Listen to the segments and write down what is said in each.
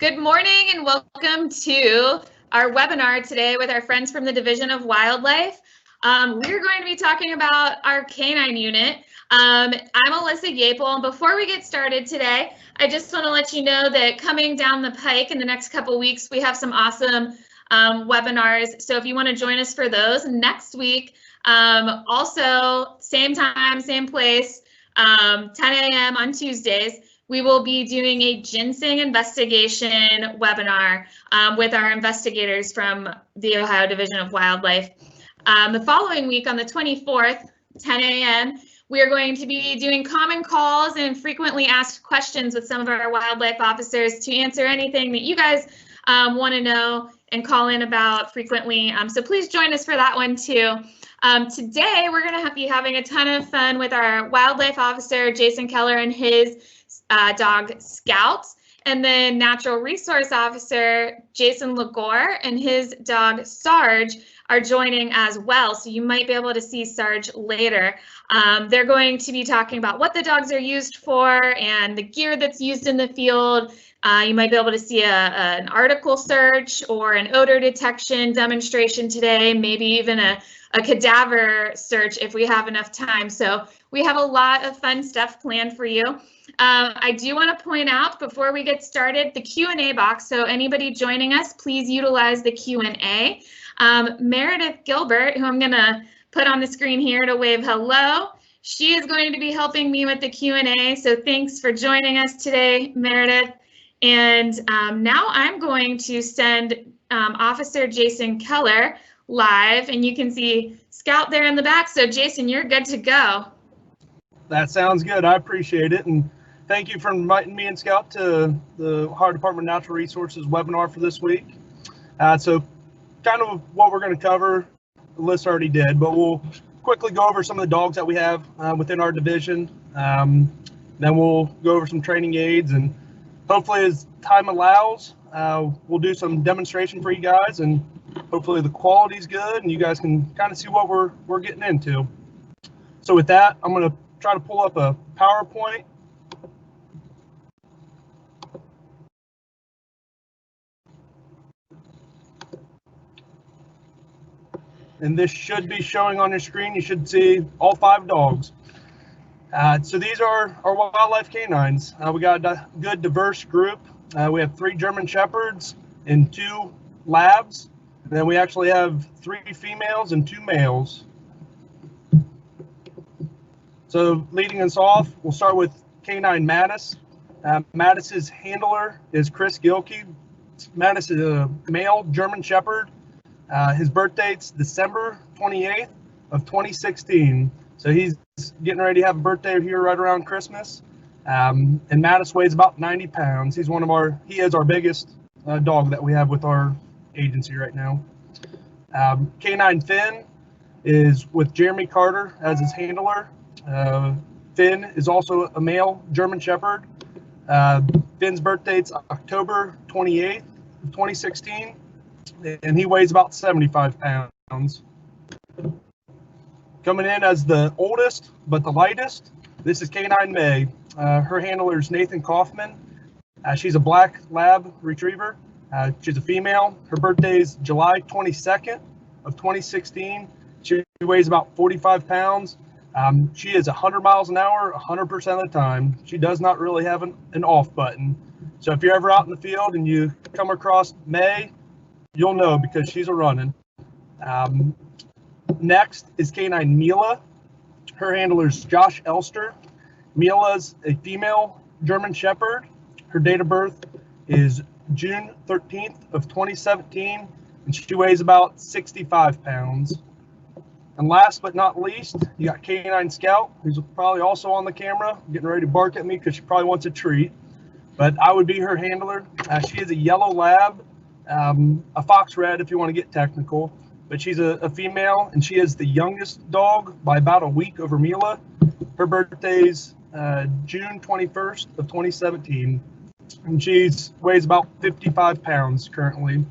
Good morning and welcome to our webinar today with our friends from the Division of Wildlife. We're going to be talking about our canine unit. I'm Alyssa Yapel, and before we get started today, I just want to let you know that coming down the pike in the next couple weeks, we have some awesome webinars. So if you want to join us for those next week, also same time, same place, 10 a.m. on Tuesdays. We will be doing a ginseng investigation webinar with our investigators from the Ohio Division of Wildlife. The following week on the 24th, 10 a.m., we are going to be doing common calls and frequently asked questions with some of our wildlife officers to answer anything that you guys want to know and call in about frequently. So please join us for that one too. Today, we're going to be having a ton of fun with our wildlife officer, Jason Keller, and his dog Scout, and then natural resource officer Jason Lagore and his dog Sarge are joining as well. So you might be able to see Sarge later. They're going to be talking about what the dogs are used for and the gear that's used in the field. You might be able to see an article search or an odor detection demonstration today, maybe even a cadaver search if we have enough time. So we have a lot of fun stuff planned for you. I do want to point out before we get started the Q&A box. So anybody joining us, please utilize the Q&A. Meredith Gilbert, who I'm going to put on the screen here to wave hello, she is going to be helping me with the Q&A. So thanks for joining us today, Meredith. And now I'm going to send Officer Jason Keller live, and you can see Scout there in the back. So Jason, you're good to go. That sounds good. I appreciate it. And thank you for inviting me and Scout to the Ohio Department of Natural Resources webinar for this week. So kind of what we're going to cover, the list already did, but we'll quickly go over some of the dogs that we have within our division. Then we'll go over some training aids, and hopefully as time allows, we'll do some demonstration for you guys, and hopefully the quality's good and you guys can kind of see what we're getting into. So with that, I'm going to try to pull up a PowerPoint. And this should be showing on your screen. You should see all 5 dogs. So these are our wildlife canines. We got a good diverse group. We have 3 German Shepherds and 2 Labs. And then we actually have 3 females and 2 males. So leading us off, we'll start with Canine Mattis. Mattis's handler is Chris Gilkey. Mattis is a male German Shepherd. His birth date's December 28th of 2016. So he's getting ready to have a birthday here right around Christmas. And Mattis weighs about 90 pounds. He is our biggest dog that we have with our agency right now. Canine Finn is with Jeremy Carter as his handler. Finn is also a male German Shepherd. Finn's birth date's October 28th of 2016, and he weighs about 75 pounds. Coming in as the oldest but the lightest, this is Canine May. Her handler is Nathan Kaufman. She's a black lab retriever. She's a female. Her birthday is July 22nd of 2016. She weighs about 45 pounds. She is 100 miles an hour 100% of the time. She does not really have an off button. So if you're ever out in the field and you come across May, you'll know because she's a running. Next is Canine Mila. Her handler is Josh Elster. Mila's a female German Shepherd. Her date of birth is June 13th of 2017, and she weighs about 65 pounds. And last but not least, you got Canine Scout, who's probably also on the camera, getting ready to bark at me because she probably wants a treat. But I would be her handler. She is a yellow lab, a fox red if you want to get technical. But she's a female, and she is the youngest dog by about a week over Mila. Her birthday's June 21st of 2017, and she weighs about 55 pounds currently.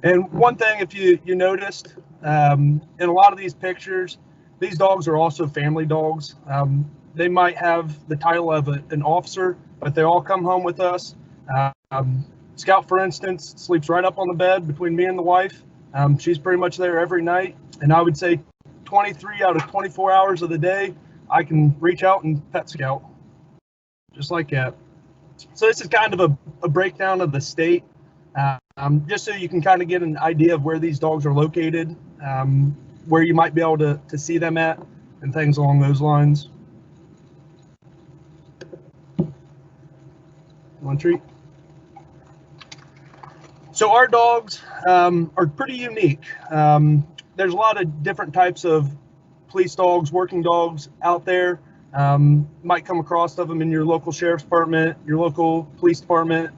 And one thing, if you noticed, in a lot of these pictures, these dogs are also family dogs. They might have the title of an officer, but they all come home with us. Scout, for instance, sleeps right up on the bed between me and the wife. She's pretty much there every night, and I would say 23 out of 24 hours of the day, I can reach out and pet Scout, just like that. So this is kind of a breakdown of the state, just so you can kind of get an idea of where these dogs are located, where you might be able to see them at, and things along those lines. One treat. So our dogs are pretty unique. There's a lot of different types of police dogs, working dogs out there. Might come across of them in your local sheriff's department, your local police department,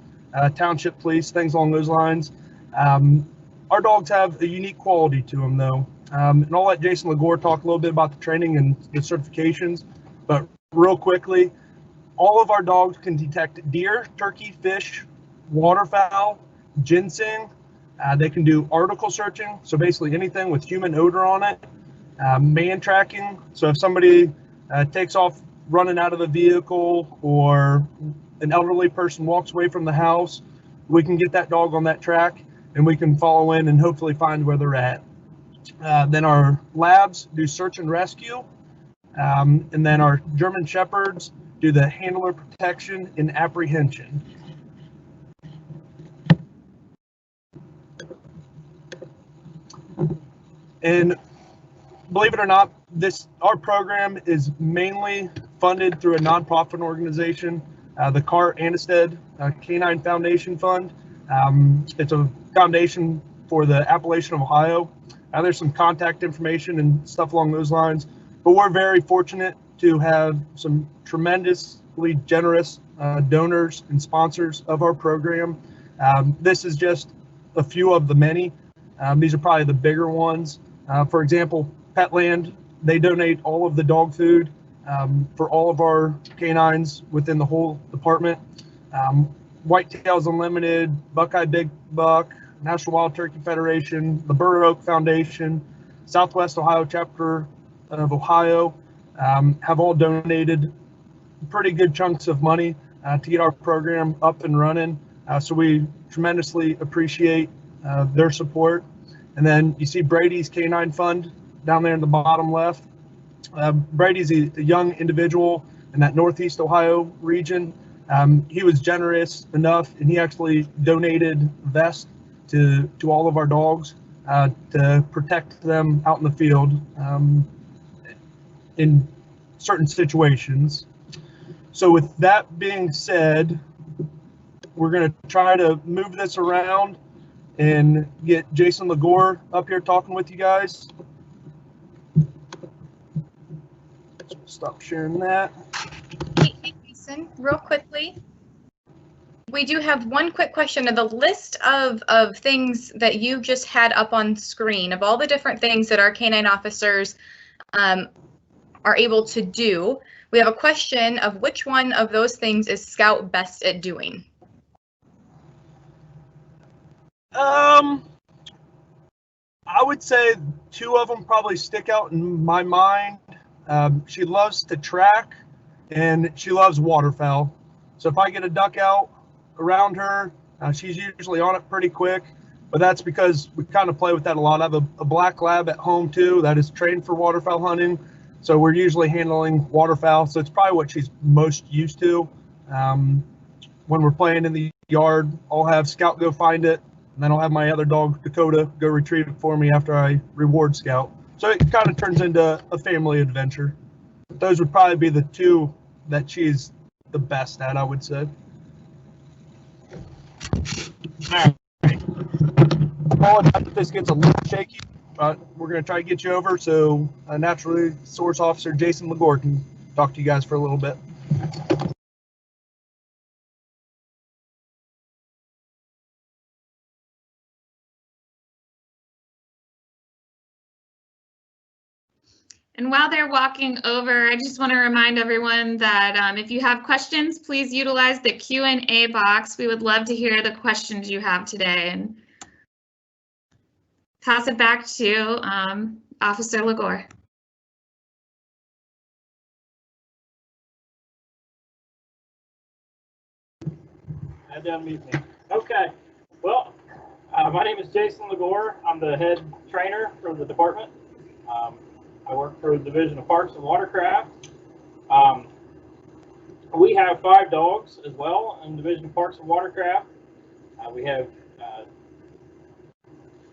township police, things along those lines. Our dogs have a unique quality to them, though. And I'll let Jason Legore talk a little bit about the training and the certifications. But real quickly, all of our dogs can detect deer, turkey, fish, waterfowl, ginseng. They can do article searching, so basically anything with human odor on it. Man tracking, so if somebody takes off running out of the vehicle or an elderly person walks away from the house, we can get that dog on that track and we can follow in and hopefully find where they're at. Then our labs do search and rescue, and then our German Shepherds do the handler protection and apprehension. And believe it or not, our program is mainly funded through a nonprofit organization, the Carr Annisted K9 Foundation Fund. It's a foundation for the Appalachian of Ohio. There's some contact information and stuff along those lines, but we're very fortunate to have some tremendously generous donors and sponsors of our program. This is just a few of the many. These are probably the bigger ones. For example, Petland, they donate all of the dog food for all of our canines within the whole department. Whitetails Unlimited, Buckeye Big Buck, National Wild Turkey Federation, the Burr Oak Foundation, Southwest Ohio Chapter of Ohio have all donated pretty good chunks of money to get our program up and running. So we tremendously appreciate their support. And then you see Brady's K9 Fund down there in the bottom left. Brady's a young individual in that Northeast Ohio region. He was generous enough, and he actually donated vests to all of our dogs to protect them out in the field in certain situations. So with that being said, we're going to try to move this around and get Jason Legore up here talking with you guys. Stop sharing that. Hey, Jason, real quickly, we do have one quick question. Of the list of things that you just had up on screen, of all the different things that our canine officers are able to do, we have a question of which one of those things is Scout best at doing? I would say two of them probably stick out in my mind. She loves to track, and she loves waterfowl. So if I get a duck out around her, she's usually on it pretty quick, but that's because we kind of play with that a lot. I have a black lab at home too that is trained for waterfowl hunting. So we're usually handling waterfowl. So it's probably what she's most used to. When we're playing in the yard, I'll have Scout go find it, and then I'll have my other dog, Dakota, go retrieve it for me after I reward Scout. So it kind of turns into a family adventure. But those would probably be the two that she's the best at, I would say. All right. Apologize if this gets a little shaky, but we're going to try to get you over so Natural Resource Officer Jason Legore can talk to you guys for a little bit. And while they're walking over, I just want to remind everyone that if you have questions, please utilize the Q&A box. We would love to hear the questions you have today, and pass it back to Officer Legore. Had to unmute me. Okay. Well, my name is Jason Lagore. I'm the head trainer for the department. I work for the Division of Parks and Watercraft. We have 5 dogs as well in Division of Parks and Watercraft. We have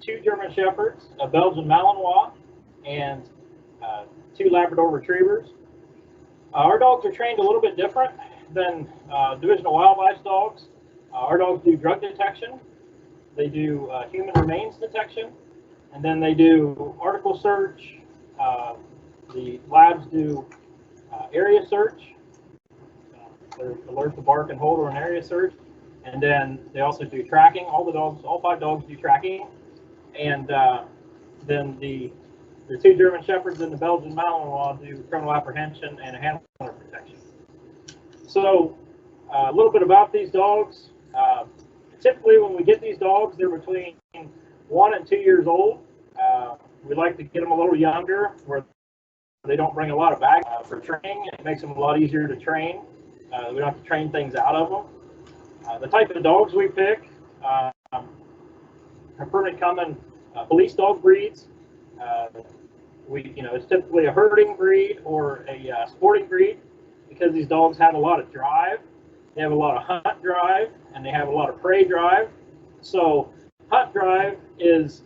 2 German Shepherds, a Belgian Malinois, and 2 Labrador Retrievers. Our dogs are trained a little bit different than Division of Wildlife dogs. Our dogs do drug detection, they do human remains detection, and then they do article search. The labs do area search. They're alert to bark and hold or an area search. And then they also do tracking. All 5 dogs do tracking. And then the 2 German Shepherds and the Belgian Malinois do criminal apprehension and handler protection. So a little bit about these dogs. Typically when we get these dogs, they're between 1 and 2 years old. We like to get them a little younger where they don't bring a lot of baggage for training. It makes them a lot easier to train. We don't have to train things out of them. The type of dogs we pick are pretty common police dog breeds. It's typically a herding breed or a sporting breed because these dogs have a lot of drive. They have a lot of hunt drive and they have a lot of prey drive. So hunt drive is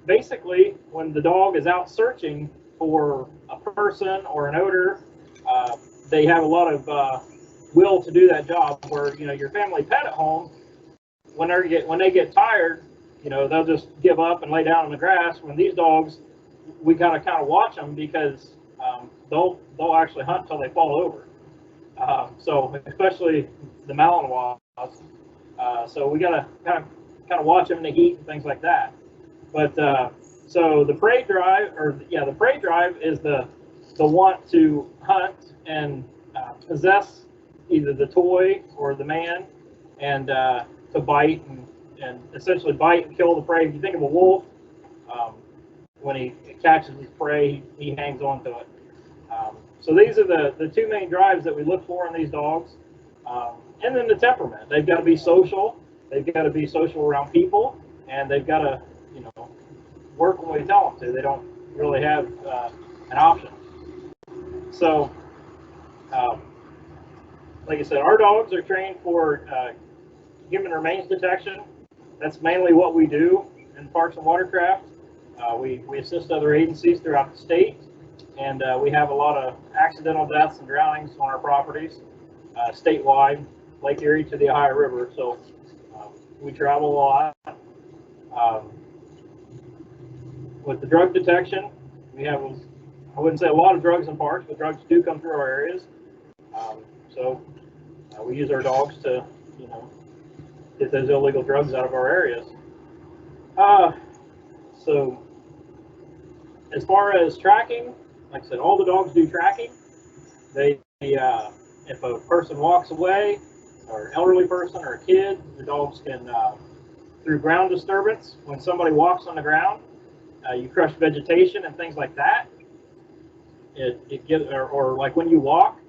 basically when the dog is out searching for a person or an odor. They have a lot of will to do that job. Where your family pet at home, when they get tired, they'll just give up and lay down in the grass. When these dogs, we gotta kind of watch them because they'll actually hunt until they fall over. So especially the Malinois. So we gotta kind of watch them in the heat and things like that. But so the prey drive, the prey drive is the want to hunt and possess either the toy or the man, and to bite and essentially bite and kill the prey. If you think of a wolf, when he catches his prey, he hangs on to it. So these are the 2 main drives that we look for in these dogs. And then the temperament. They've got to be social. They've got to be social around people, and they've got to work when we tell them to. They don't really have an option. So, like I said, our dogs are trained for human remains detection. That's mainly what we do in Parks and Watercraft. We assist other agencies throughout the state, and we have a lot of accidental deaths and drownings on our properties statewide, Lake Erie to the Ohio River. So we travel a lot. With the drug detection, we have, I wouldn't say a lot of drugs in parks, but drugs do come through our areas. So we use our dogs to, get those illegal drugs out of our areas. So as far as tracking, like I said, all the dogs do tracking. If a person walks away, or an elderly person or a kid, the dogs can, through ground disturbance, when somebody walks on the ground, you crush vegetation and things like that. Or like when you walk,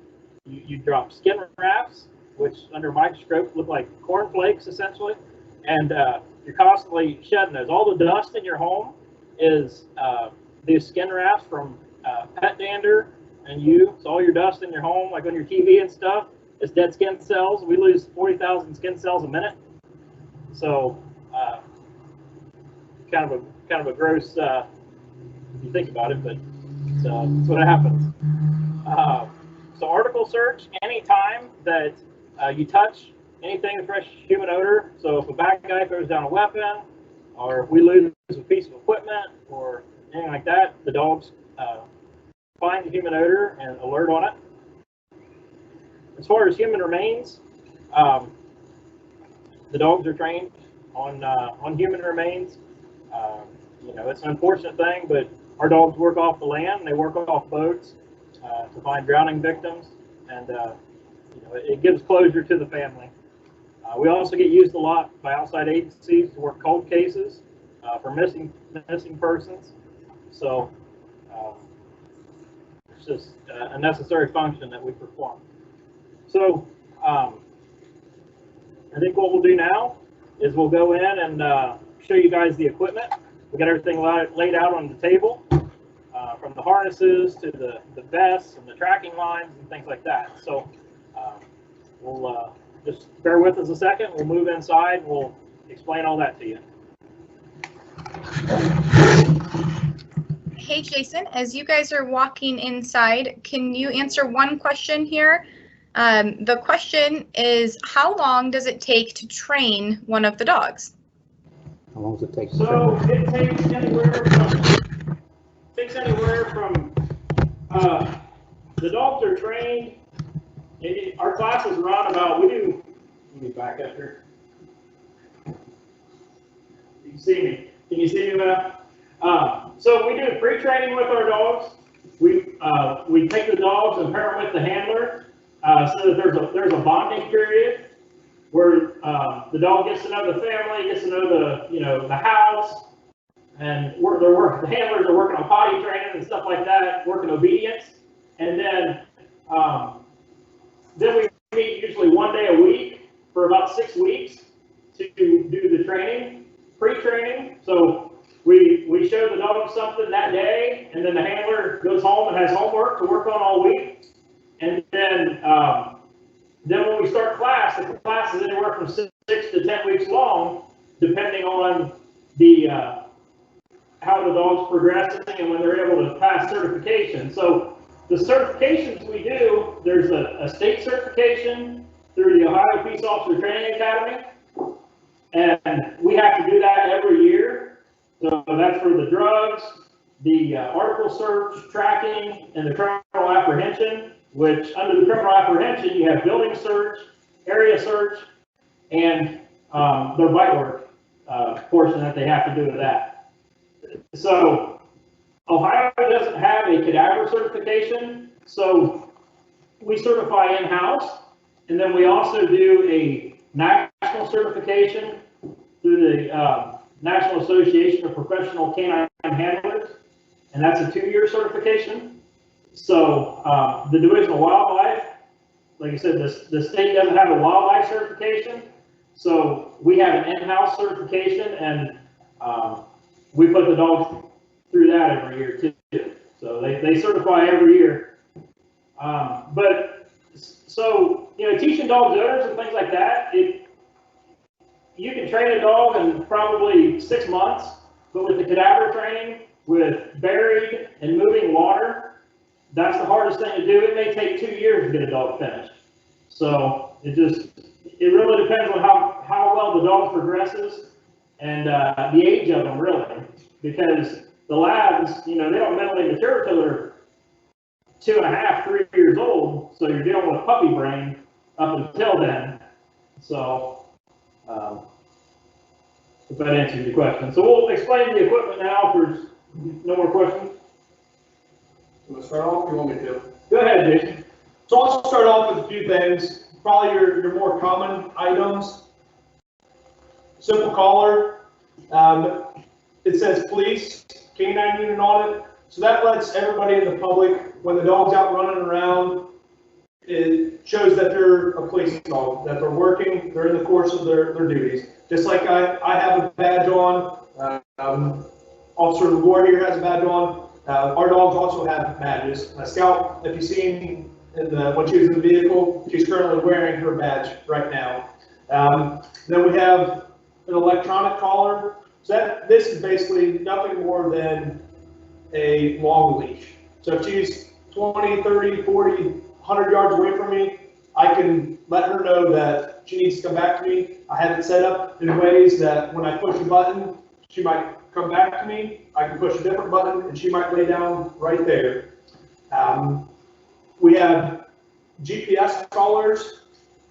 you drop skin rafts, which under a microscope look like cornflakes essentially, and you're constantly shedding those. All the dust in your home is these skin rafts from pet dander and you. So all your dust in your home, like on your TV and stuff, is dead skin cells. We lose 40,000 skin cells a minute. So kind of a gross if you think about it, but that's what happens. So article search, anytime that you touch anything with fresh human odor. So if a bad guy throws down a weapon, or if we lose a piece of equipment or anything like that, the dogs find the human odor and alert on it. As far as human remains, the dogs are trained on human remains. It's an unfortunate thing, but our dogs work off the land. They work off boats to find drowning victims, and it gives closure to the family. We also get used a lot by outside agencies to work cold cases for missing persons. So it's just a necessary function that we perform. So I think what we'll do now is we'll go in and show you guys the equipment. We got everything laid out on the table, from the harnesses to the vests and the tracking lines and things like that. So we'll just bear with us a second. We'll move inside and we'll explain all that to you. Hey, Jason, as you guys are walking inside, can you answer one question here? The question is, how long does it take to train one of the dogs? How long does it take? So it takes anywhere from the dogs are trained. Our classes run about, let me back up here. You can see me. Can you see me now? So we do pre-training with our dogs. We take the dogs and pair them with the handler, so that there's a bonding period where the dog gets to know the family, gets to know the house, and the handlers are working on potty training and stuff like that, working obedience, and then we meet usually one day a week for about 6 weeks to do the training, pre-training. So we show the dog something that day, and then the handler goes home and has homework to work on all week. And then when we start class, the class is anywhere from 6 to 10 weeks long, depending on the how the dog's progressing and when they're able to pass certification. So the certifications we do, there's a state certification through the Ohio Peace Officer Training Academy, and we have to do that every year. So that's for the drugs, the article search, tracking, and the criminal apprehension, which under the criminal apprehension, you have building search, area search, and their bite work portion that they have to do with that. So Ohio doesn't have a cadaver certification, so we certify in-house, and then we also do a national certification through the National Association of Professional Canine Handlers, and that's a 2-year certification. So the Division of Wildlife, like I said, the state doesn't have a wildlife certification, so we have an in-house certification, and we put the dogs through that every year too. So they certify every year. So teaching dogs odors and things like that, you can train a dog in probably 6 months, but with the cadaver training, with buried and moving water, that's the hardest thing to do. It may take 2 years to get a dog finished. So it really depends on how well the dog progresses and the age of them, really, because the labs, they don't mentally mature till they're 2.5, 3 years old. So you're dealing with puppy brain up until then. So if that answers your question. So we'll explain the equipment now if there's no more questions. You want to start off? You want me to? Go ahead, Jason. So I'll start off with a few things. Probably your more common items. Simple collar. It says police, K9 unit on it. So that lets everybody in the public, when the dog's out running around, it shows that they're a police dog, that they're working, they're in the course of their duties. Just like I have a badge on, Officer Maguire here has a badge on. Our dogs also have badges. Scout, if you see when she was in the vehicle, she's currently wearing her badge right now. Then we have an electronic collar. So this is basically nothing more than a long leash. So if she's 20, 30, 40, 100 yards away from me, I can let her know that she needs to come back to me. I have it set up in ways that when I push a button, she might come back to me. I can push a different button and she might lay down right there. We have GPS collars.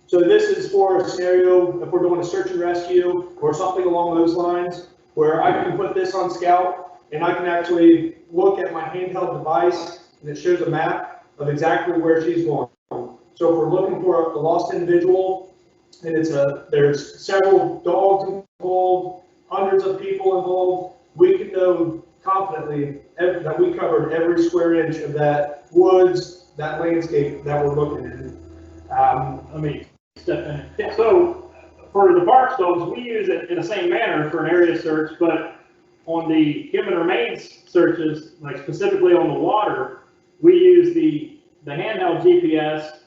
So this is for a scenario if we're doing a search and rescue or something along those lines, where I can put this on Scout and I can actually look at my handheld device and it shows a map of exactly where she's going. So if we're looking for a lost individual and there's several dogs involved, hundreds of people involved, we can know confidently that we covered every square inch of that woods, that landscape that we're looking at. Let me step in. So for the parks dogs, we use it in the same manner for an area search, but on the human remains searches, like specifically on the water, we use the handheld GPS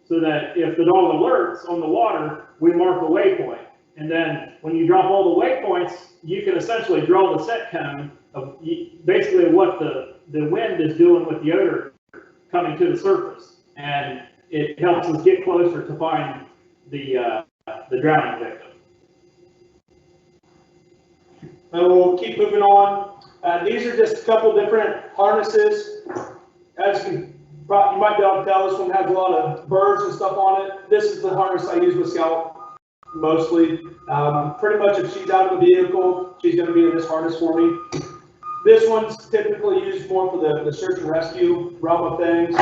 so that if the dog alerts on the water, we mark a waypoint. And then when you drop all the waypoints, you can essentially draw the set cone of basically what the wind is doing with the odor coming to the surface. And it helps us get closer to find the drowning victim. And we'll keep moving on. These are just a couple different harnesses. As you might be able to tell, this one has a lot of birds and stuff on it. This is the harness I use with Scout mostly. Pretty much if she's out of the vehicle, she's going to be in this harness for me. This one's typically used more for the search and rescue realm of things.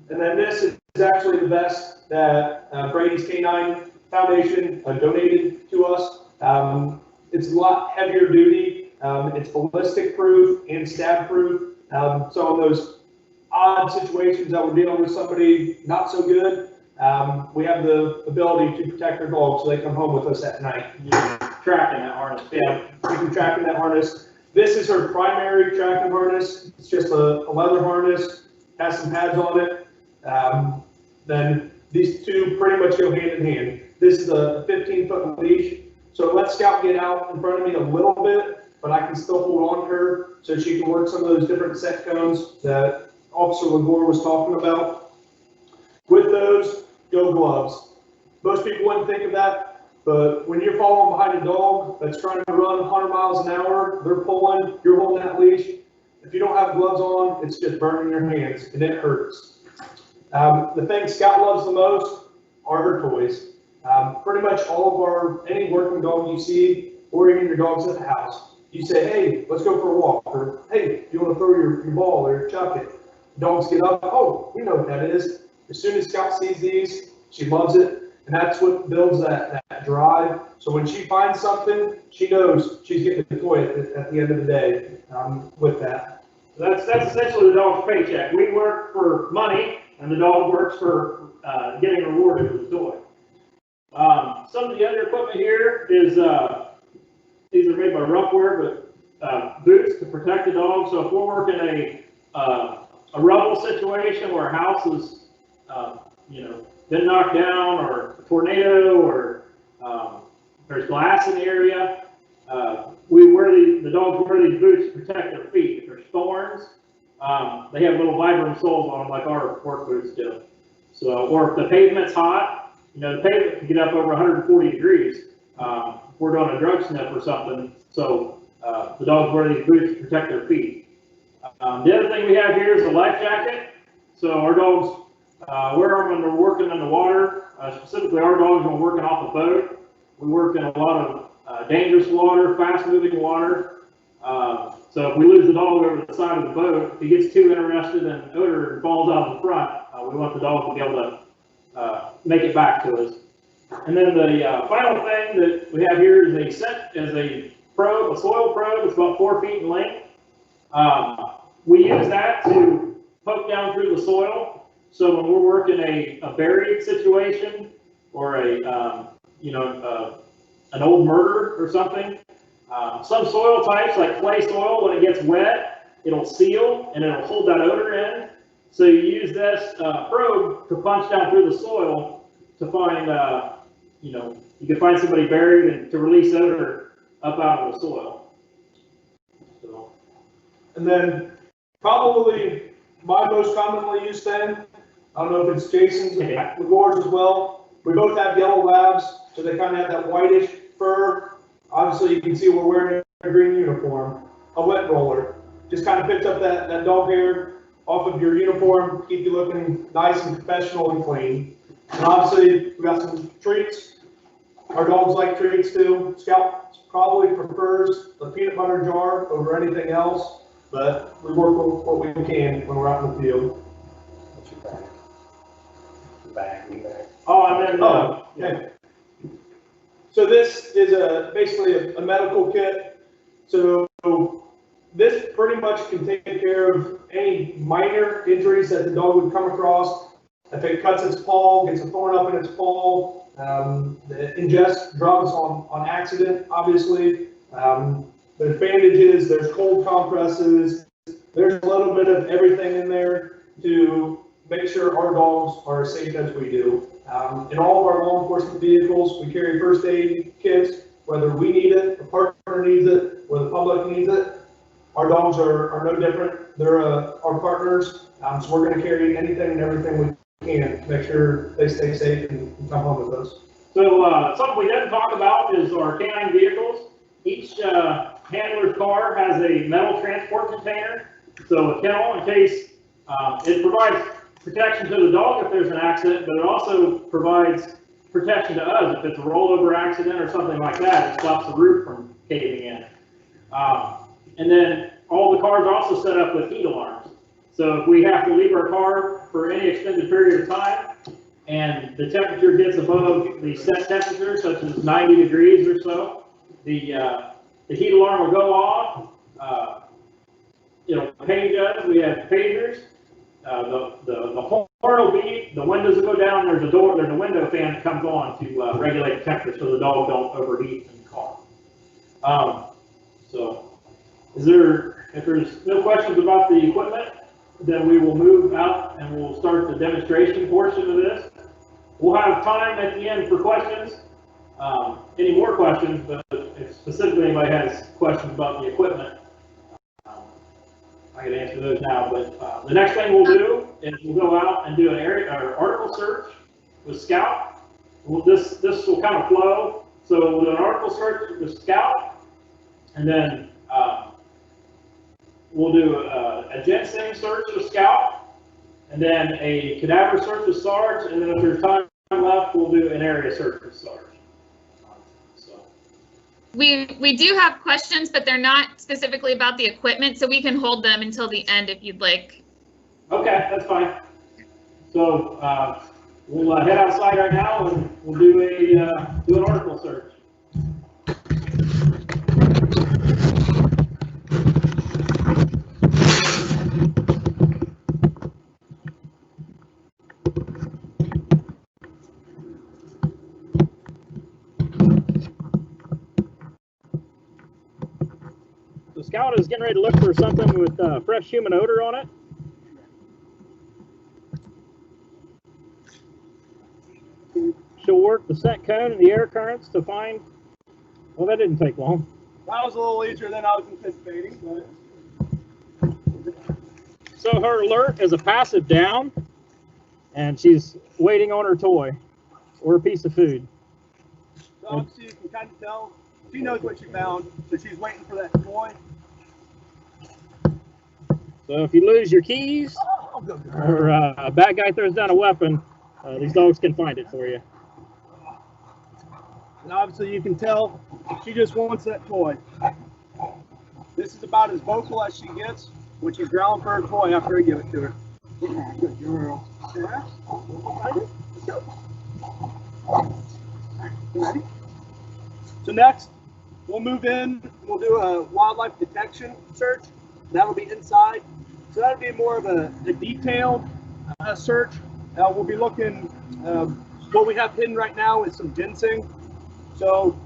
And then this is actually the vest that Brady's K9 Foundation donated to us. It's a lot heavier duty. It's ballistic proof and stab proof. So in those odd situations that we're dealing with somebody not so good, we have the ability to protect their dogs so they come home with us at night. Tracking that harness. Yeah, we can track in that harness. This is her primary tracking harness. It's just a leather harness, has some pads on it. Then these two pretty much go hand in hand. This is a 15-foot leash, so let Scout get out in front of me a little bit, but I can still hold on to her so she can work some of those different set cones that Officer Legore was talking about. With those, go gloves. Most people wouldn't think of that, but when you're following behind a dog that's trying to run 100 miles an hour, they're pulling, you're holding that leash. If you don't have gloves on, it's just burning your hands, and it hurts. The thing Scout loves the most are her toys. Pretty much all of any working dog you see, or even your dogs at the house, you say, hey, let's go for a walk, or hey, you want to throw your ball or chuck it. Dogs get up, oh, we know what that is. As soon as Scout sees these, she loves it, and that's what builds that drive. So when she finds something, she knows she's getting a toy at the end of the day with that. So that's essentially the dog's paycheck. We work for money, and the dog works for getting rewarded with a toy. Some of the other equipment here is, these are made by Roughwear, but boots to protect the dog. So if we're working a rubble situation where a house is, been knocked down, or a tornado, or there's glass in the area, the dogs wear these boots to protect their feet. If there's thorns, they have little Vibram soles on them like our work boots do. So, or if the pavement's hot, the pavement can get up over 140 degrees. If we're doing a drug sniff or something, so the dogs wear these boots to protect their feet. The other thing we have here is a life jacket. So our dogs wear them when they're working in the water. Specifically, our dogs when we're working off a boat. We work in a lot of dangerous water, fast-moving water. So if we lose the dog over the side of the boat, if he gets too interested in odor and falls out the front, we want the dog to be able to make it back to us. And then the final thing that we have here is a probe, a soil probe. It's about 4 feet in length. We use that to poke down through the soil. So when we're working a buried situation, or an old murder or something, some soil types like clay soil, when it gets wet, it'll seal and it'll hold that odor in. So you use this probe to punch down through the soil to find, you can find somebody buried and to release odor up out of the soil. So. And then probably my most commonly used thing, I don't know if it's Jason's or Legore's as well. We both have yellow labs, so they kind of have that whitish fur. Obviously, you can see we're wearing a green uniform. A wet roller just kind of picks up that dog hair off of your uniform, keep you looking nice and professional and clean. And obviously, we got some treats. Our dogs like treats too. Scout probably prefers the peanut butter jar over anything else, but we work with what we can when we're out in the field. What's your bag? Bag. Oh, I meant, yeah. So this is basically a medical kit. So this pretty much can take care of any minor injuries that the dog would come across. If it cuts its paw, gets a thorn up in its paw, ingest drugs on accident, obviously. There's bandages, there's cold compresses, there's a little bit of everything in there to make sure our dogs are as safe as we do. In all of our law enforcement vehicles, we carry first aid kits, whether we need it, a partner needs it, or the public needs it. Our dogs are no different. They're our partners, so we're going to carry anything and everything we can to make sure they stay safe and come home with us. So something we didn't talk about is our canine vehicles. Each handler's car has a metal transport container, so a kennel in case it provides protection to the dog if there's an accident, but it also provides protection to us if it's a rollover accident or something like that. It stops the roof from caving in. And then all the cars are also set up with heat alarms. So if we have to leave our car for any extended period of time and the temperature gets above the set temperature, such as 90 degrees or so, the heat alarm will go off. It'll page us. We have pagers. The horn will beep. The windows will go down. There's a window fan that comes on to regulate the temperature so the dog don't overheat in the car. If there's no questions about the equipment, then we will move out and we'll start the demonstration portion of this. We'll have time at the end for questions. Any more questions, but if specifically anybody has questions about the equipment, I can answer those now. But the next thing we'll do is we'll go out and do an article search with Scout. This will kind of flow. So we'll do an article search with Scout, and then we'll do a ginseng search with Scout, and then a cadaver search with Sarge, and then if there's time left, we'll do an area search with Sarge. We do have questions, but they're not specifically about the equipment, so we can hold them until the end if you'd like. Okay, that's fine. So we'll head outside right now and we'll do an article search. The Scout is getting ready to look for something with fresh human odor on it. She'll work the scent cone and the air currents to find, well, that didn't take long. That was a little easier than I was anticipating, but. So her alert is a passive down, and she's waiting on her toy or a piece of food. So obviously you can kind of tell she knows what she found, so she's waiting for that toy. So if you lose your keys or a bad guy throws down a weapon, these dogs can find it for you. And obviously you can tell she just wants that toy. This is about as vocal as she gets when she's growling for her toy after I give it to her. Yeah, good girl. Yeah. Let's go. Ready? So next, we'll move in. We'll do a wildlife detection search. That'll be inside. So that'll be more of a detailed search. We'll be looking. What we have hidden right now is some ginseng. So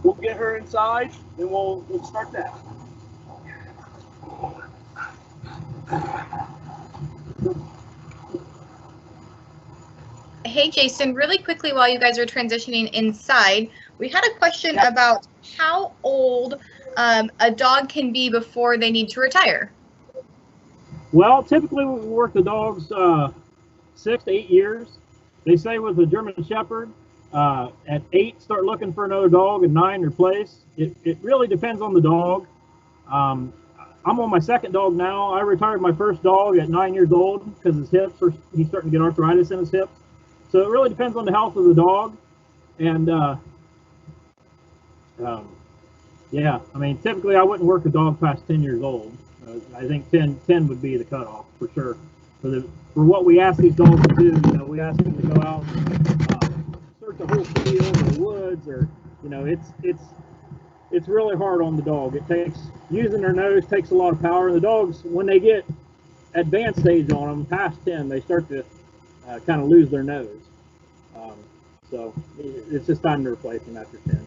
we'll get her inside and we'll start that. Hey, Jason, really quickly while you guys are transitioning inside, we had a question about how old a dog can be before they need to retire. Well, typically we work the dogs 6 to 8 years. They say with a German Shepherd, at 8, start looking for another dog, and 9, replace. It really depends on the dog. I'm on my second dog now. I retired my first dog at 9 years old because his hips he's starting to get arthritis in his hips. So it really depends on the health of the dog. And yeah, I mean, typically I wouldn't work a dog past 10 years old. I think 10 would be the cutoff for sure. For what we ask these dogs to do, you know, we ask them to go out and search the whole field or the woods, or, you know, it's really hard on the dog. It takes, using their nose takes a lot of power. The dogs, when they get advanced stage on them, past 10, they start to kind of lose their nose. So it's just time to replace them after 10.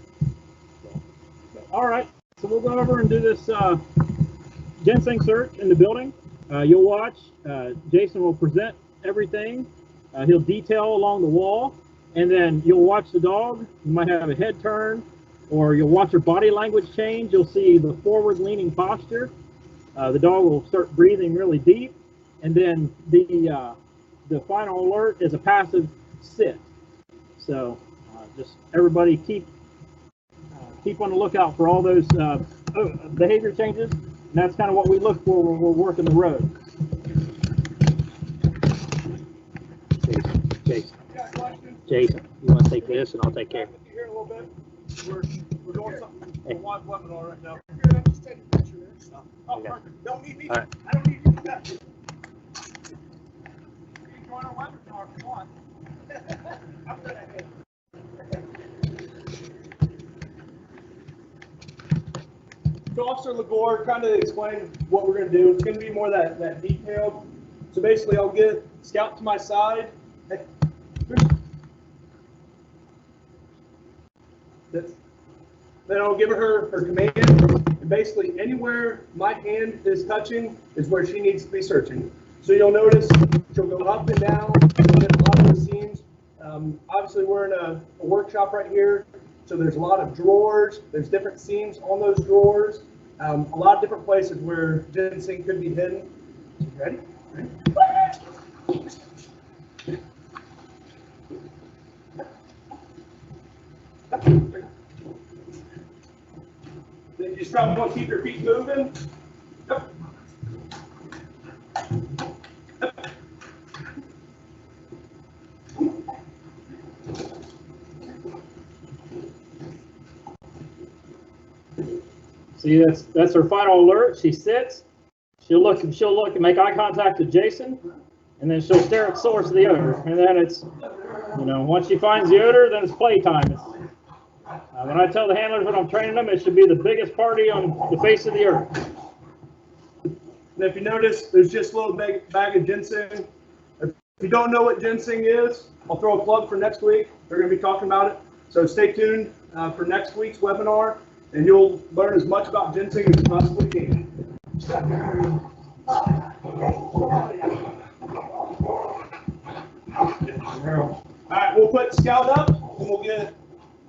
So, all right, so we'll go over and do this ginseng search in the building. You'll watch. Jason will present everything. He'll detail along the wall, and then you'll watch the dog. You might have a head turn, or you'll watch her body language change. You'll see the forward-leaning posture. The dog will start breathing really deep, and then the final alert is a passive sit. So just everybody keep on the lookout for all those behavior changes, and that's kind of what we look for when we're working the road. Jason, you want to take this and I'll take care of it. Here a little bit. We're doing something. Hey. A live webinar right now. Here, just take a picture there. Oh, Okay. perfect. Don't need me. All right. I don't need you to that. You can join our webinar if you want. I'm good at it. So Officer Lagore kind of explained what we're going to do. It's going to be more that detailed. So basically, I'll get Scout to my side. Hey. Then I'll give her command, and basically anywhere my hand is touching is where she needs to be searching. So you'll notice she'll go up and down, hit a lot of the seams. Obviously we're in a workshop right here, so there's a lot of drawers, there's different seams on those drawers, a lot of different places where ginseng could be hidden. Ready? Ready? Then you just probably want to keep your feet moving. Yep. Yep. See, that's her final alert. She sits. She'll look and make eye contact with Jason, and then she'll stare at source of the odor. And then it's, once she finds the odor, then it's playtime. When I tell the handlers when I'm training them, it should be the biggest party on the face of the earth. And if you notice, there's just a little bag of ginseng. If you don't know what ginseng is, I'll throw a plug for next week. They're going to be talking about it. So stay tuned for next week's webinar, and you'll learn as much about ginseng as you possibly can. All right, we'll put Scout up, and we'll get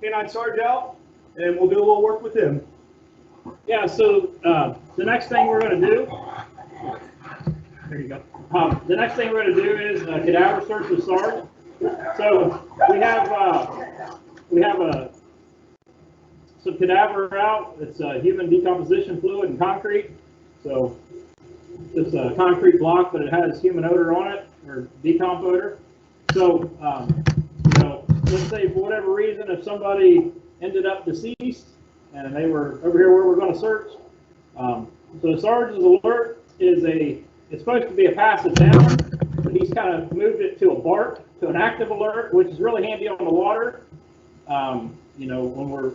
Canine Sarge out, and we'll do a little work with him. Yeah, so the next thing we're going to do, there you go. The next thing we're going to do is a cadaver search with Sarge. So we have some cadaver out. It's human decomposition fluid and concrete. So it's a concrete block, but it has human odor on it, or decomp odor. So let's say for whatever reason, if somebody ended up deceased and they were over here where we're going to search, so Sarge's alert it's supposed to be a passive down, but he's kind of moved it to a bark, to an active alert, which is really handy on the water. When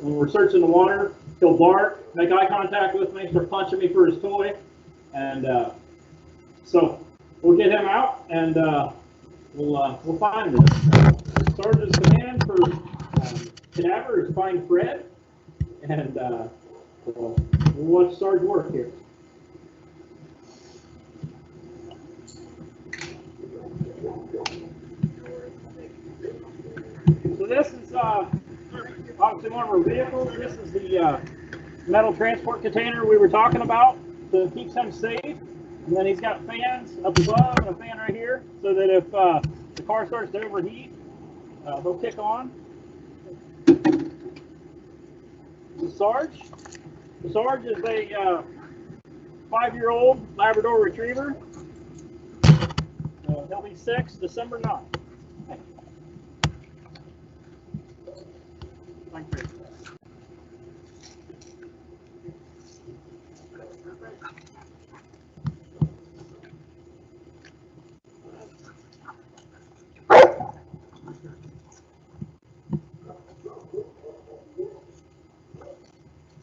we're searching the water, he'll bark, make eye contact with me, start punching me for his toy, and so we'll get him out and we'll find this. Sarge's command for cadaver is find Fred, and we'll watch Sarge work here. So this is obviously one of our vehicles. This is the metal transport container we were talking about that keeps him safe. And then he's got fans up above and a fan right here, so that if the car starts to overheat, they'll kick on. Sarge. Sarge is a 5-year-old Labrador Retriever. He'll be 6 December 9th. Thank you.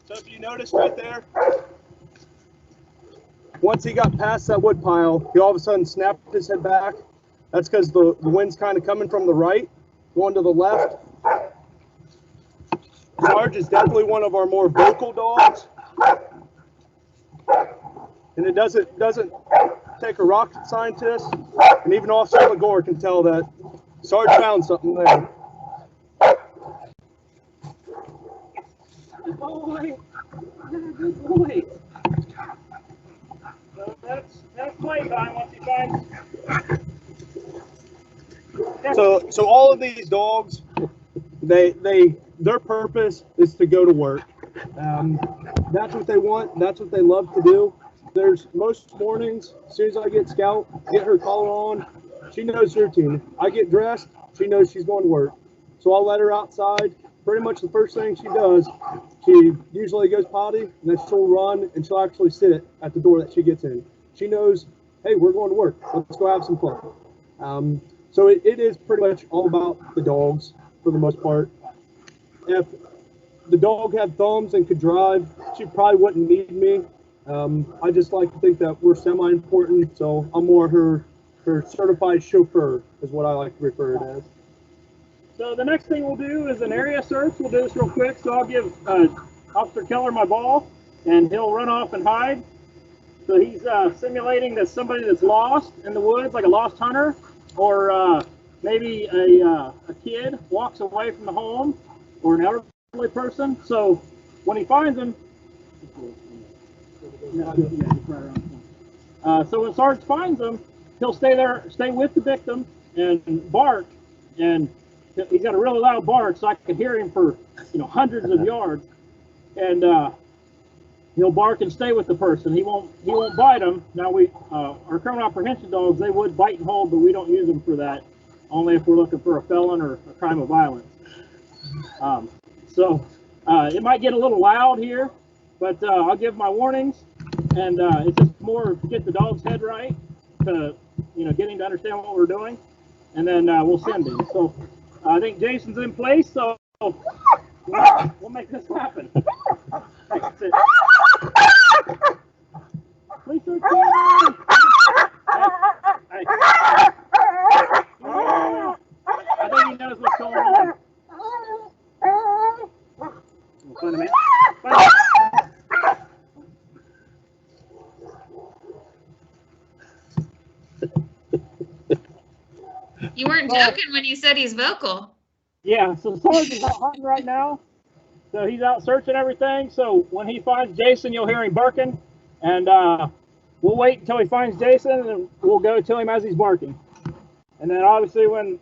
So if you notice right there, once he got past that wood pile, he all of a sudden snapped his head back. That's because the wind's kind of coming from the right, going to the left. Sarge is definitely one of our more vocal dogs. And it doesn't take a rocket scientist, and even Officer Maguire can tell that Sarge found something there. Good boy. Good boy. So that's playtime once he finds. So all of these dogs, their purpose is to go to work. That's what they want. That's what they love to do. There's most mornings, as soon as I get Scout, get her collar on, she knows her routine. I get dressed, she knows she's going to work. So I'll let her outside. Pretty much the first thing she does, she usually goes potty, and then she'll run, and she'll actually sit at the door that she gets in. She knows, hey, we're going to work. Let's go have some fun. So it is pretty much all about the dogs for the most part. If the dog had thumbs and could drive, she probably wouldn't need me. I just like to think that we're semi-important, so I'm more her certified chauffeur is what I like to refer it as. So the next thing we'll do is an area search. We'll do this real quick. So I'll give Officer Keller my ball, and he'll run off and hide. So he's simulating that somebody that's lost in the woods, like a lost hunter, or maybe a kid walks away from the home, or an elderly person. So when he finds him, so when Sarge finds him, he'll stay with the victim and bark, and he's got a really loud bark, so I can hear him for hundreds of yards, and he'll bark and stay with the person. He won't bite them. Now our criminal apprehension dogs, they would bite and hold, but we don't use them for that. Only if we're looking for a felon or a crime of violence. So it might get a little loud here, but I'll give my warnings, and it's just more to get the dog's head right, to get him to understand what we're doing, and then we'll send him. So I think Jason's in place, so we'll make this happen. That's it. Please search me. Hey. I think he knows what's going on. Find him, man. Find him. You weren't joking when you said he's vocal. Yeah, so Sarge is out hunting right now. So he's out searching everything. So when he finds Jason, you'll hear him barking. And we'll wait until he finds Jason, and then we'll go to him as he's barking. And then obviously when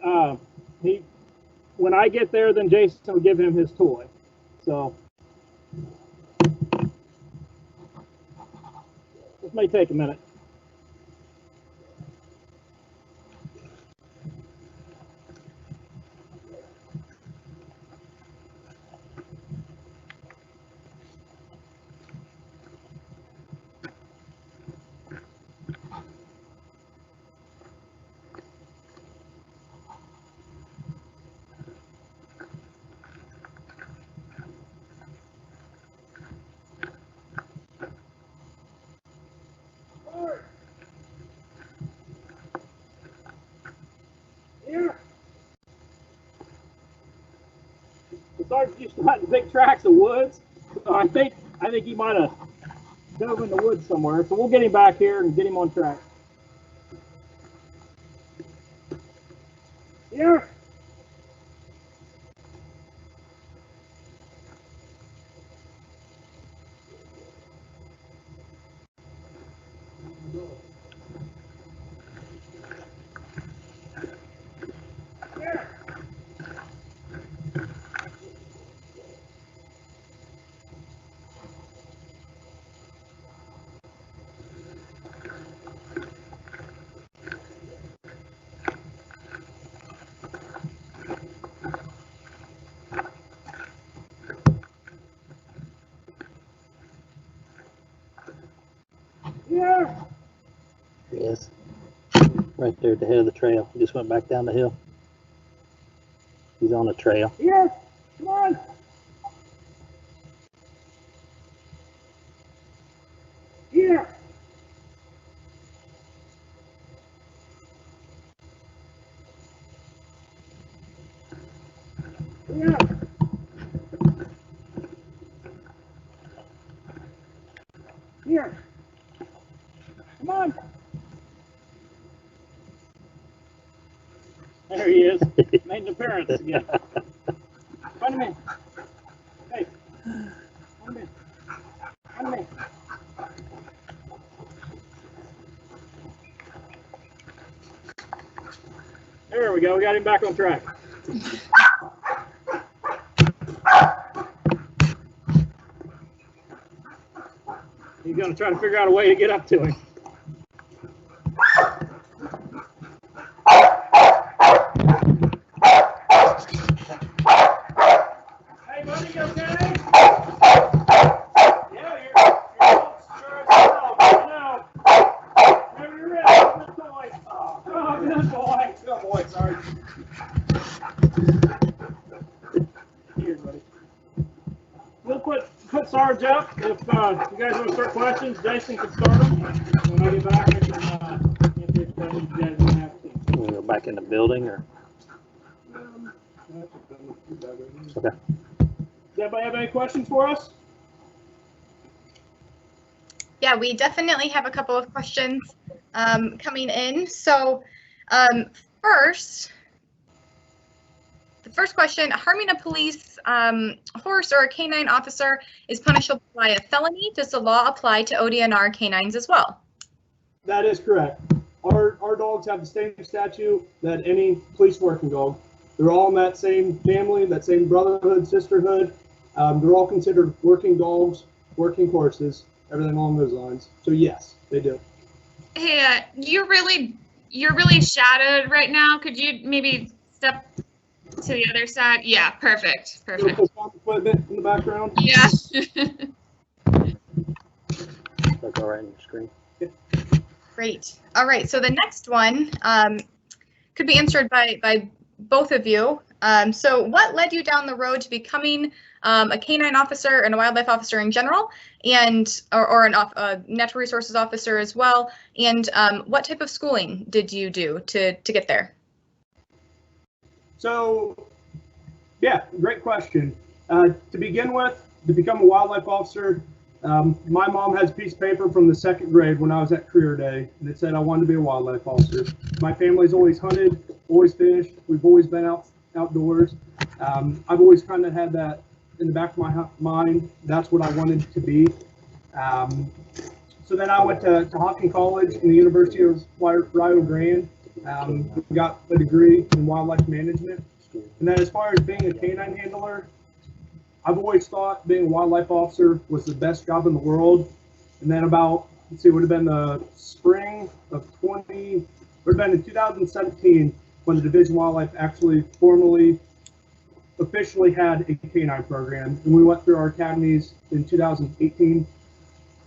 I get there, then Jason will give him his toy. So this may take a minute. Sarge used to hunt in big tracts of woods. So I think he might have dove in the woods somewhere. So we'll get him back here and get him on track. Here. Here. Yes. Right there at the head of the trail. He just went back down the hill. He's on the trail. Here. Come on. Here. Here. parents again. Come to me. Hey. Come to me. Come to me. There we go. We got him back on track. He's going to try to figure out a way to get up to him. Hey, buddy, you okay? Yeah, you're sure as hell, I know. Whenever you're ready, good boy. Oh, good boy. Good boy, Sarge. Here, buddy. We'll put Sarge up. If you guys want to start questions, Jason can start them. When I get back, I can answer questions you guys don't have to. You want to go back in the building, or? Okay. Does anybody have any questions for us? Yeah, we definitely have a couple of questions coming in. So first, the first question, harming a police horse or a canine officer is punishable by a felony. Does the law apply to ODNR canines as well? That is correct. Our dogs have the same statute that any police working dog. They're all in that same family, that same brotherhood, sisterhood. They're all considered working dogs, working horses, everything along those lines. So yes, they do. Hey, you're really shadowed right now. Could you maybe step to the other side? Yeah, perfect. Perfect. Equipment in the background. Yeah. That's all right on your screen. Great. All right. So the next one could be answered by both of you. So what led you down the road to becoming a canine officer and a wildlife officer in general, and or a natural resources officer as well? And what type of schooling did you do to get there? So, yeah, great question. To begin with, to become a wildlife officer, my mom has a piece of paper from the 2nd grade when I was at career day, and it said I wanted to be a wildlife officer. My family's always hunted, always fished. We've always been outdoors. I've always kind of had that in the back of my mind. That's what I wanted to be. So then I went to Hopkins College in the University of Rio Grande. Got a degree in wildlife management. And then as far as being a canine handler, I've always thought being a wildlife officer was the best job in the world. And then about, let's see, it would have been the spring of 2017 when the Division of Wildlife actually officially had a canine program. And we went through our academies in 2018.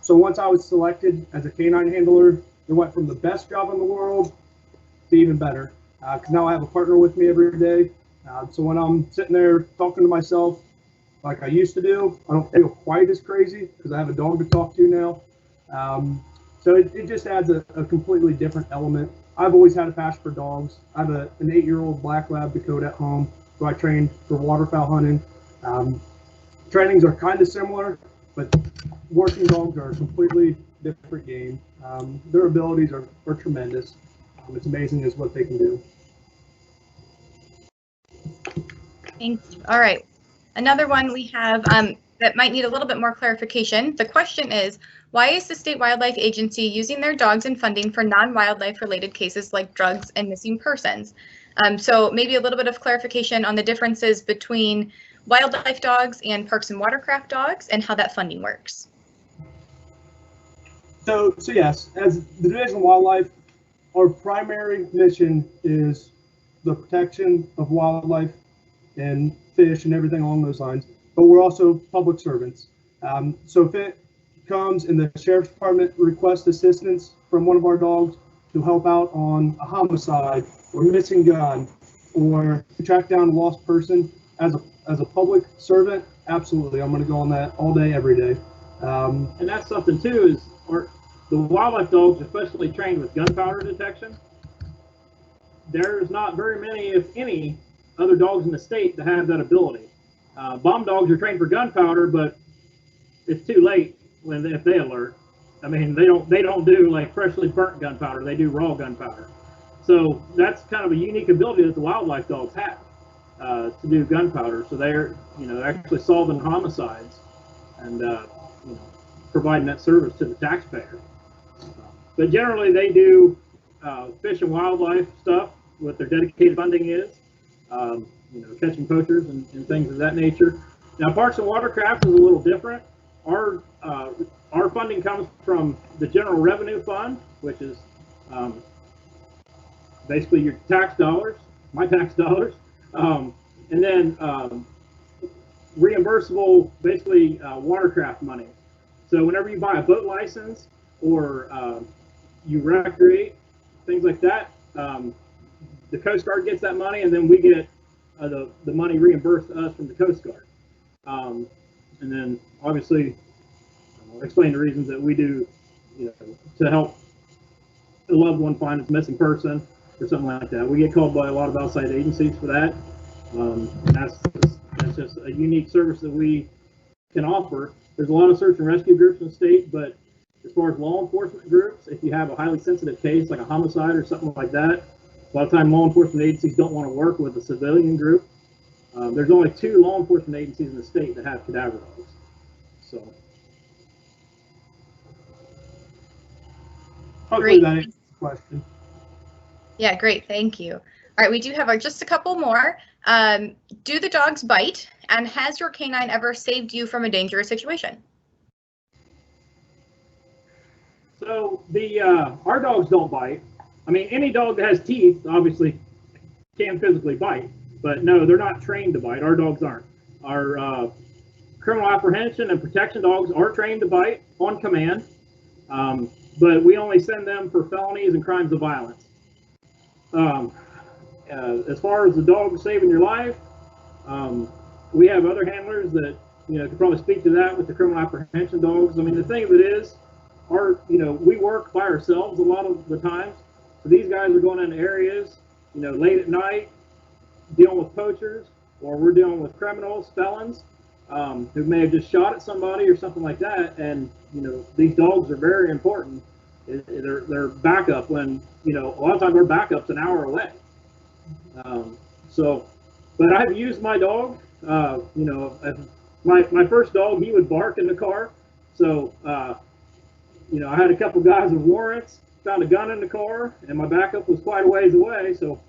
So once I was selected as a canine handler, it went from the best job in the world to even better. Because now I have a partner with me every day. So when I'm sitting there talking to myself like I used to do, I don't feel quite as crazy because I have a dog to talk to now. So it just adds a completely different element. I've always had a passion for dogs. I have an 8-year-old black lab Dakota at home who I trained for waterfowl hunting. Trainings are kind of similar, but working dogs are a completely different game. Their abilities are tremendous. It's amazing is what they can do. Thank you. All right. Another one we have that might need a little bit more clarification. The question is, why is the State Wildlife Agency using their dogs in funding for non-wildlife related cases like drugs and missing persons? So maybe a little bit of clarification on the differences between wildlife dogs and parks and watercraft dogs and how that funding works. So yes, as the Division of Wildlife, our primary mission is the protection of wildlife and fish and everything along those lines, but we're also public servants. So if it comes and the Sheriff's Department requests assistance from one of our dogs to help out on a homicide or missing gun or to track down a lost person, as a public servant, absolutely, I'm going to go on that all day, every day. And that's something too, is the wildlife dogs, especially trained with gunpowder detection, there's not very many, if any, other dogs in the state that have that ability. Bomb dogs are trained for gunpowder, but it's too late if they alert. I mean, they don't do like freshly burnt gunpowder. They do raw gunpowder. So that's kind of a unique ability that the wildlife dogs have. to do gunpowder. So they're, actually solving homicides and, providing that service to the taxpayer. But generally, they do fish and wildlife stuff. What their dedicated funding is, catching poachers and things of that nature. Now, Parks and Watercraft is a little different. Our funding comes from the General Revenue Fund, which is basically your tax dollars, my tax dollars, and then reimbursable, basically watercraft money. So whenever you buy a boat license or you recreate, things like that, the Coast Guard gets that money, and then we get the money reimbursed to us from the Coast Guard. And then obviously, I'll explain the reasons that we do, to help a loved one find its missing person or something like that. We get called by a lot of outside agencies for that. And that's just a unique service that we can offer. There's a lot of search and rescue groups in the state, but as far as law enforcement groups, if you have a highly sensitive case like a homicide or something like that, a lot of time law enforcement agencies don't want to work with a civilian group. There's only 2 law enforcement agencies in the state that have cadaver dogs. So hopefully that answers the question. Yeah, great. Thank you. All right, we do have just a couple more. Do the dogs bite? And has your canine ever saved you from a dangerous situation? So our dogs don't bite. I mean, any dog that has teeth obviously can physically bite, but no, they're not trained to bite. Our dogs aren't. Our criminal apprehension and protection dogs are trained to bite on command, but we only send them for felonies and crimes of violence. As far as the dog saving your life, we have other handlers that could probably speak to that with the criminal apprehension dogs. I mean, the thing of it is, we work by ourselves a lot of the times. So these guys are going into areas, late at night, dealing with poachers, or we're dealing with criminals, felons, who may have just shot at somebody or something like that. And these dogs are very important. They're backup when a lot of times our backup's an hour away. But I've used my dog. My first dog, he would bark in the car. So I had a couple guys with warrants, found a gun in the car, and my backup was quite a ways away. So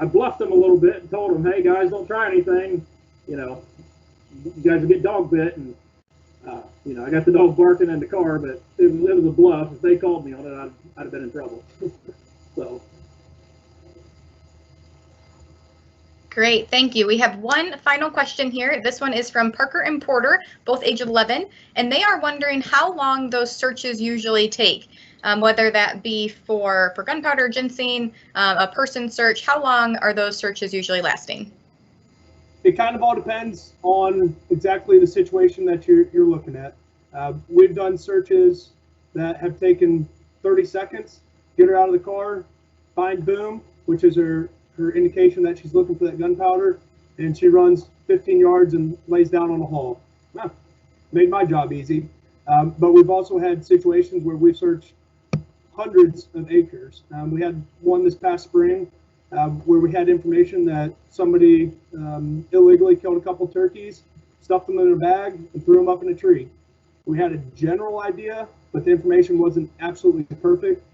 I bluffed them a little bit and told them, hey guys, don't try anything. You guys will get dog bit, and I got the dog barking in the car, but it was a bluff. If they called me on it, I'd have been in trouble. So. Great, thank you. We have one final question here. This one is from Parker and Porter, both age 11, and they are wondering how long those searches usually take, whether that be for gunpowder, ginseng, a person search. How long are those searches usually lasting? It kind of all depends on exactly the situation that you're looking at. We've done searches that have taken 30 seconds, get her out of the car, find boom, which is her indication that she's looking for that gunpowder, and she runs 15 yards and lays down on a hole. Made my job easy. But we've also had situations where we've searched hundreds of acres. We had one this past spring where we had information that somebody illegally killed a couple turkeys, stuffed them in a bag, and threw them up in a tree. We had a general idea, but the information wasn't absolutely perfect.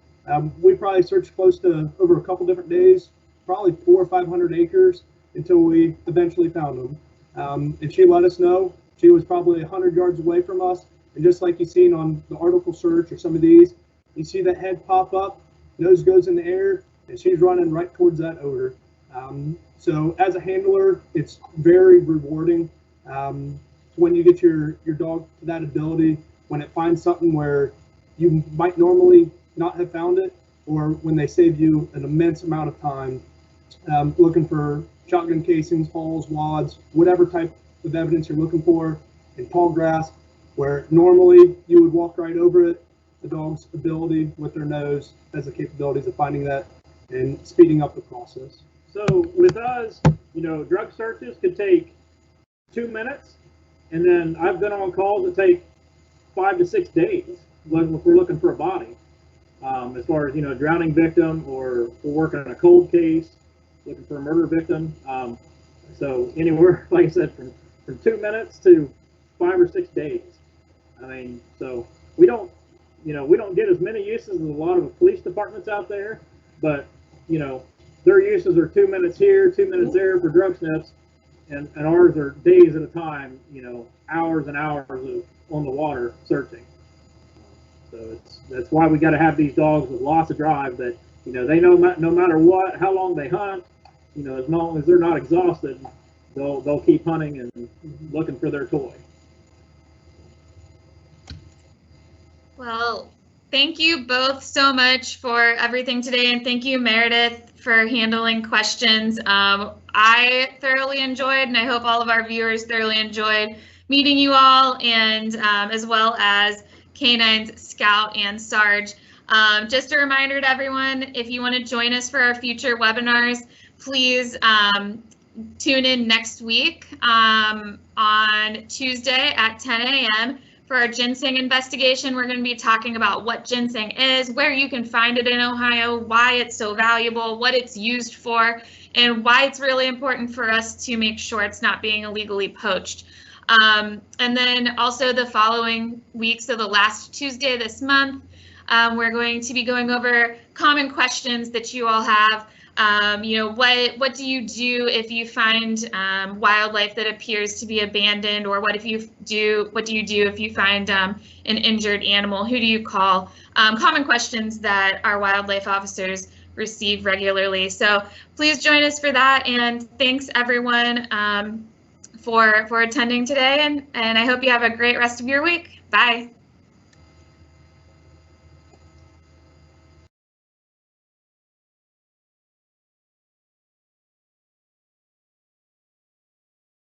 We probably searched close to over a couple different days, probably 400 or 500 acres until we eventually found them. And she let us know. She was probably 100 yards away from us. And just like you've seen on the article search or some of these, you see that head pop up, nose goes in the air, and she's running right towards that odor. So as a handler, it's very rewarding when you get your dog to that ability, when it finds something where you might normally not have found it, or when they save you an immense amount of time looking for shotgun casings, holes, wads, whatever type of evidence you're looking for in tall grass, where normally you would walk right over it. The dog's ability with their nose has the capabilities of finding that and speeding up the process. So with us, drug searches could take 2 minutes, and then I've been on calls that take 5 to 6 days when we're looking for a body. As far as, drowning victim, or we're working on a cold case, looking for a murder victim. So anywhere, like I said, from 2 minutes to 5 or 6 days. I mean, so we don't get as many uses as a lot of the police departments out there, but their uses are 2 minutes here, 2 minutes there for drug sniffs, and ours are days at a time, hours and hours on the water searching. So that's why we got to have these dogs with lots of drive that, they know no matter what, how long they hunt, as long as they're not exhausted, they'll keep hunting and looking for their toy. Well, thank you both so much for everything today, and thank you, Meredith, for handling questions. I thoroughly enjoyed, and I hope all of our viewers thoroughly enjoyed meeting you all, and as well as K9's Scout and Sarge. Just a reminder to everyone, if you want to join us for our future webinars, please tune in next week on Tuesday at 10 a.m. for our ginseng investigation. We're going to be talking about what ginseng is, where you can find it in Ohio, why it's so valuable, what it's used for, and why it's really important for us to make sure it's not being illegally poached. And then also the following week, so the last Tuesday this month, we're going to be going over common questions that you all have. What do you do if you find wildlife that appears to be abandoned, or what do you do if you find an injured animal? Who do you call? Common questions that our wildlife officers receive regularly. So please join us for that, and thanks everyone for attending today, and I hope you have a great rest of your week. Bye.